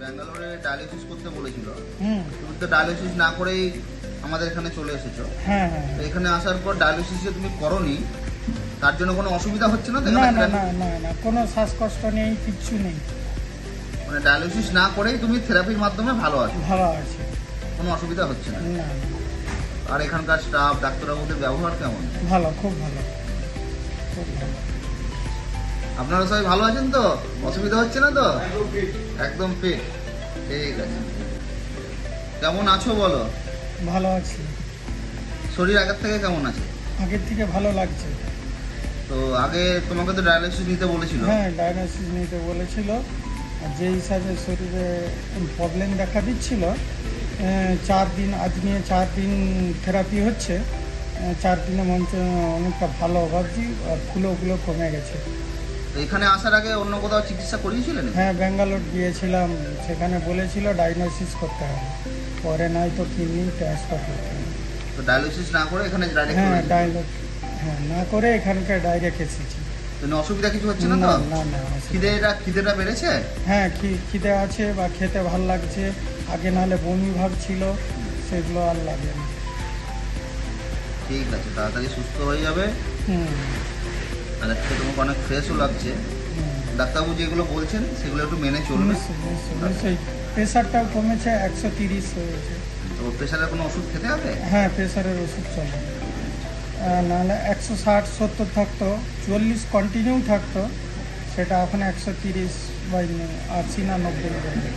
ব্যাঙ্গালোরে ডায়ালিসিস করতে বলেছিল। তুমি তো ডায়ালিসিস না করেই আমাদের এখানে চলে এসেছো। হ্যাঁ হ্যাঁ। তো এখানে আসার পর ডায়ালিসিস যে তুমি করনি, তার জন্য কোনো অসুবিধা হচ্ছে না তো? না না না না না, কোনো শ্বাসকষ্ট নেই, কিচ্ছু নেই। মানে ডায়ালিসিস না করেই তুমি থেরাপির মাধ্যমে ভালো আছো? ভালো আছে, কোনো অসুবিধা হচ্ছে না? না। আর এখানকার স্টাফ, ডাক্তারবাবুদের ব্যবহার কেমন? ভালো, খুব ভালো, খুব ভালো। আপনারা সবাই ভালো আছেন তো? অসুবিধা হচ্ছে না তো? একদম ফিট। ঠিক আছে। কেমন আছো বলো? ভালো আছি, শরীর আগের থেকে কেমন আছে? আগের থেকে ভালো লাগছে। তো আগে তোমাকে তো ডায়ালিসিস নিতে বলেছিল। হ্যাঁ, ডায়ালিসিস নিতে বলেছিল। আর যে হিসাবে শরীরে প্রবলেম দেখা দিচ্ছিল, 4 দিন, আজ নিয়ে 4 দিন থেরাপি হচ্ছে। 4 দিনে মঞ্চ অনেকটা ভালো ভাবছি, আর ফুলোগুলো কমে গেছে। তো এখানে আসার আগে অন্য কোথাও চিকিৎসা করিয়েছিলেন? হ্যাঁ, ব্যাঙ্গালোর গিয়েছিলাম, সেখানে বলেছিল ডায়ালিসিস করতে হবে, পরে নয়তো কিডনি ট্রান্সফার করতে হবে। তো ডায়ালিসিস না করে এখানে ডাইরেক্ট হ্যাঁ, চলে হ্যাঁ না করে এখানকার ডাইরেক্ট এসেছি। তো অসুবিধা কিছু হচ্ছে না না তো? না না, অসুবিধা খিদেটা বেড়েছে? হ্যাঁ, খিদে আছে বা খেতে ভাল লাগছে। আগে নাহলে বমি ভাব ছিল, সেগুলো আর লাগে না। ঠিক আছে, তাড়াতাড়ি সুস্থ হয়ে যাবে। হুম আর আজকে তোমাকে অনেক ফ্রেশও লাগছে। হুম। ডাক্তারবাবু যেগুলো বলছেন সেগুলো একটু মেনে চলবে। নিশ্চয়ই প্রেশারটাও কমেছে, 130 হয়েছে। তো প্রেশারের কোনো ওষুধ খেতে হবে? হ্যাঁ, প্রেশারের ওষুধ চলে। নাহলে 160-70 থাকতো, 40 কন্টিনিউ থাকতো, সেটা এখন 130 বা 80 না 90 হয়ে গেছে।